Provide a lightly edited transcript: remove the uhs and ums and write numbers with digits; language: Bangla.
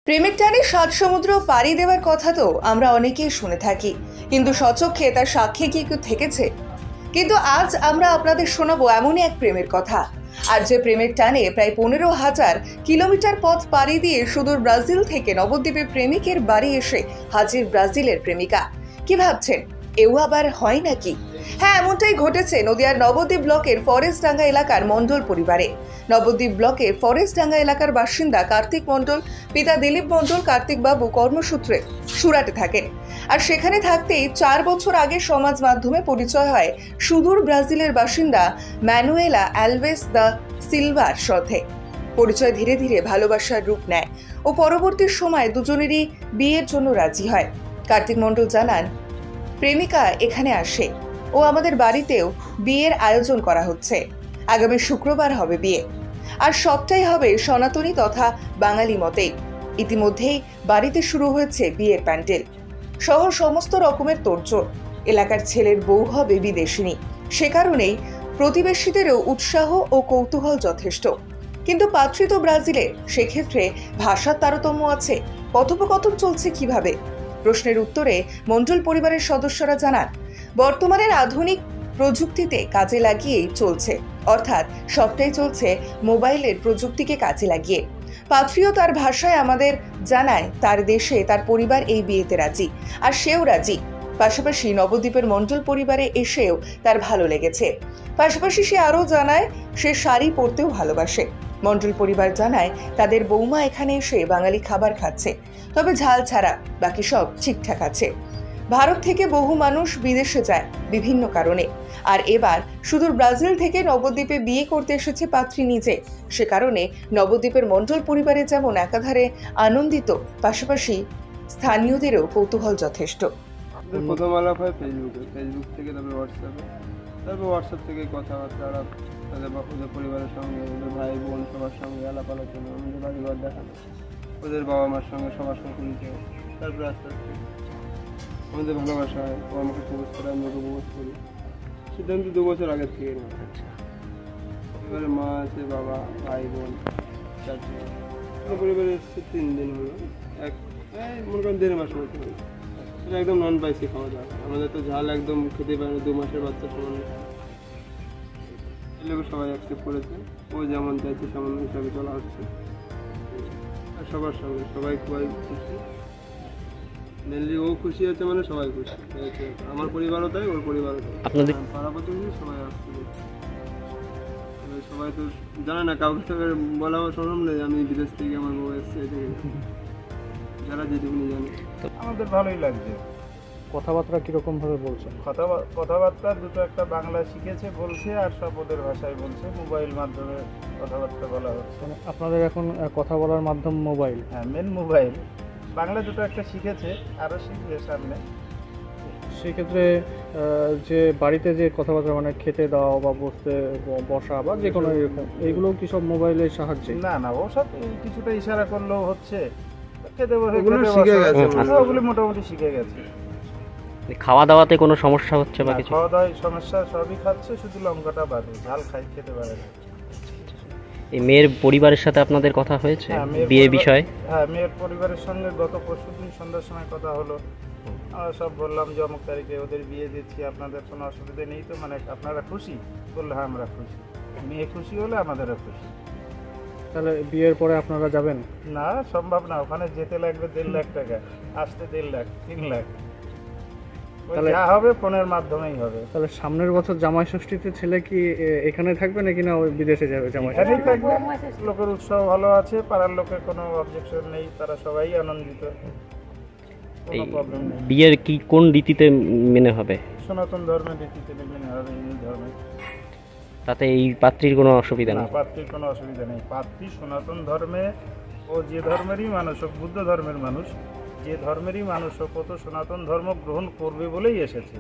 প্রেমের টানে সাত সমুদ্র পাড়ি দেওয়ার কথা তো আমরা অনেকেই শুনে থাকি, কিন্তু স্বচক্ষে তার সাক্ষী কি কেউ থেকেছে? কিন্তু আজ আমরা আপনাদের শোনাবো এমনই এক প্রেমের কথা। আর যে প্রেমের টানে প্রায় 15,000 কিলোমিটার পথ পাড়ি দিয়ে সুদূর ব্রাজিল থেকে নবদ্বীপে প্রেমিকের বাড়ি এসে হাজির ব্রাজিলের প্রেমিকা। কি ভাবছেন, এও আবার হয় নাকি? হ্যাঁ, এমনটাই ঘটেছে নদিয়ার নবদ্বীপ ব্লকের ফরেস্টডাঙ্গা এলাকার মণ্ডল পরিবারে। নবদ্বীপ ব্লকের ফরেস্টডাঙ্গা এলাকার বাসিন্দা কার্তিক মণ্ডল, পিতা দিলীপ মণ্ডল। কার্তিক বাবু কর্মসূত্রে সুরাটে থাকেন, আর সেখানে থাকতেই 4 বছর আগে সমাজ মাধ্যমে পরিচয় হয় সুদূর ব্রাজিলের বাসিন্দা ম্যানুয়েলা অ্যালভেস দা সিলভার সাথে। পরিচয় ধীরে ধীরে ভালোবাসার রূপ নেয় ও পরবর্তী সময় দুজনেরই বিয়ের জন্য রাজি হয়। কার্তিক মণ্ডল জানান, প্রেমিকা এখানে আসে ও আমাদের বাড়িতেও বিয়ের আয়োজন করা হচ্ছে। আগামী শুক্রবার হবে বিয়ে, আর সবটাই হবে সনাতনী তথা বাঙালি মতেই। ইতিমধ্যেই বাড়িতে শুরু হয়েছে বিয়ের প্যান্ডেল সহ সমস্ত রকমের তোড়জোড়। এলাকার ছেলের বউ হবে বিদেশিনী, সে কারণেই প্রতিবেশীদেরও উৎসাহ ও কৌতূহল যথেষ্ট। কিন্তু পাত্রী তো ব্রাজিলে, সেক্ষেত্রে ভাষার তারতম্য আছে। কথোপকথন চলছে কিভাবে? প্রশ্নের উত্তরে মণ্ডল পরিবারের সদস্যরা জানান, বর্তমানের আধুনিক প্রযুক্তিতে কাজে লাগিয়েই চলছে, অর্থাৎ সবটাই চলছে মোবাইলের প্রযুক্তিকে কাজে লাগিয়ে। পাত্রীও তার ভাষায় আমাদের জানায় তার দেশে তার পরিবার এই বিয়েতে রাজি, আর সেও রাজি। পাশাপাশি নবদ্বীপের মণ্ডল পরিবারে এসেও তার ভালো লেগেছে। পাশাপাশি সে আরও জানায় সে শাড়ি পরতেও ভালোবাসে। মণ্ডল পরিবার জানায় তাদের বৌমা এখানে এসে বাঙালি খাবার খাচ্ছে, তবে ঝাল ছাড়া, বাকি সব ঠিকঠাক আছে। ভারত থেকে বহু মানুষ বিদেশে যায় বিভিন্ন কারণে, আর এবার সুদূর ব্রাজিল থেকে নবদ্বীপে বিয়ে করতে এসেছে পাত্রী নিজে। সে কারণে নবদ্বীপের মণ্ডল পরিবারে যেমন একাধারে আনন্দিত, পাশাপাশি স্থানীয়দেরও কৌতূহল যথেষ্ট। প্রথম আলাপ হয় ফেসবুক থেকে, তারপর হোয়াটসঅ্যাপ থেকে কথাবার্তা আলাপ, ওদের পরিবারের সঙ্গে, ওদের ভাই বোন সবার সঙ্গে আলাপ আলোচনা, আমাদের বাড়িঘর দেখানো, ওদের বাবা মার সঙ্গে সবার সঙ্গে পরিচয়। তারপরে আস্তে আস্তে আমাদের ভালোবাসা হয়, ও আমাকে প্রবোজ করে, আমি ওকে প্রবোজ করি। সিদ্ধান্ত 2 বছর আগের থেকে নেওয়া। এবারে মা আছে, বাবা, ভাই বোন, চারটে পরিবারে এসছে 3 দিন হলো। মনে করেন 1.5 মাস মতো হয়েছে। একদম নন স্পাইসি খাওয়া দাওয়া, আমাদের তো ঝাল একদম খেতে পারে না, 2 মাসের বাচ্চা সমান। এগুলো সবাই অ্যাকসেপ্ট করেছে, ও যেমন চাইছে সেমন হিসাবে চলা হচ্ছে। আর সবার সঙ্গে সবাই খুবই খুশি, মেনলি ও খুশি আছে মানে সবাই খুশি। আমার পরিবারও তাই, ওর পরিবারও তাই, আপনাদের পাড়া প্রতিবেশী সবাই আসছে। সবাই তো জানে না, কাউকে বলা সম্ভব নেই আমি বিদেশ থেকে আমার বউ এসছে, যারা যেটুকুনি জানে। আমাদের ভালোই লাগছে। কথাবার্তা কিরকম ভাবে বলছেন? কথাবার্তা দুটো একটা বাংলা শিখেছে বলছে, আর সব ওদের ভাষায় বলছে। মোবাইল মাধ্যমে কথাবার্তা বলা হচ্ছে। মানে আপনাদের এখন কথা বলার মাধ্যম মোবাইল? হ্যাঁ, মেন মোবাইল। বাংলা দুটো একটা শিখেছে, আরও শিখবে সামনে। সেক্ষেত্রে যে বাড়িতে যে কথাবার্তা, মানে খেতে দাও বা বসা বা যে কোনো এরকম, এইগুলো কি সব মোবাইলের সাহায্যে? না না, ওসব কিছুটা ইশারা করলেও হচ্ছে। খেতে বসে ওগুলো মোটামুটি শিখে গেছে। খাওয়া দাওয়াতে কোনো সমস্যা হচ্ছে বা কিছু? খাওয়া দাওয়ায় সমস্যা সবই খাচ্ছে, শুধু লঙ্কাটা বাদে, ঝাল খেতে পারে না। এই মেয়ের পরিবারের সাথে আপনাদের কথা হয়েছে বিয়ে বিষয়ে? হ্যাঁ, মেয়ের পরিবারের সঙ্গে গত পরশুদিন সন্ধ্যার সময় কথা হলো। আমরা সব বললাম যে অমুক তারিখে ওদের বিয়ে দিচ্ছি, আপনাদের কোনো অসুবিধা নেই তো? মানে আপনারা খুশি? বললো হ্যাঁ আমরা খুশি। মেয়ে খুশি হলে আমাদেরও খুশি। তাহলে বিয়ের পরে আপনারা যাবেন? না, সম্ভব না, ওখানে যেতে লাগবে 1.5 লাখ টাকা, আসতে 1.5 লাখ, 3 লাখ। যা হবে ফোনের মাধ্যমেই হবে। তাহলে সামনের বছর জামাই ষষ্ঠীতে ছেলে কি এখানে থাকবে নাকি না ওই বিদেশে যাবে? জামাই এখানেই থাকবে। লোকের উৎসাহ ভালো আছে, পাড়ার লোকের কোনো অবজেকশন নেই, তারা সবাই আনন্দিত, কোনো প্রবলেম নেই। বিয়ের কি কোন রীতিতে মেনে হবে? সনাতন ধর্মের রীতিতে মেনে হবে, হিন্দু ধর্মে। তাতে এই পাত্রীর কোনো অসুবিধা নেই? পাত্রীর কোনো অসুবিধা নেই। পাত্রী সনাতন ধর্মে, ও যে ধর্মেরই মানুষ হোক, বুদ্ধ ধর্মের মানুষ, যে ধর্মেরই মানুষ হোক, ও তো সনাতন ধর্ম গ্রহণ করবে বলেই এসেছে।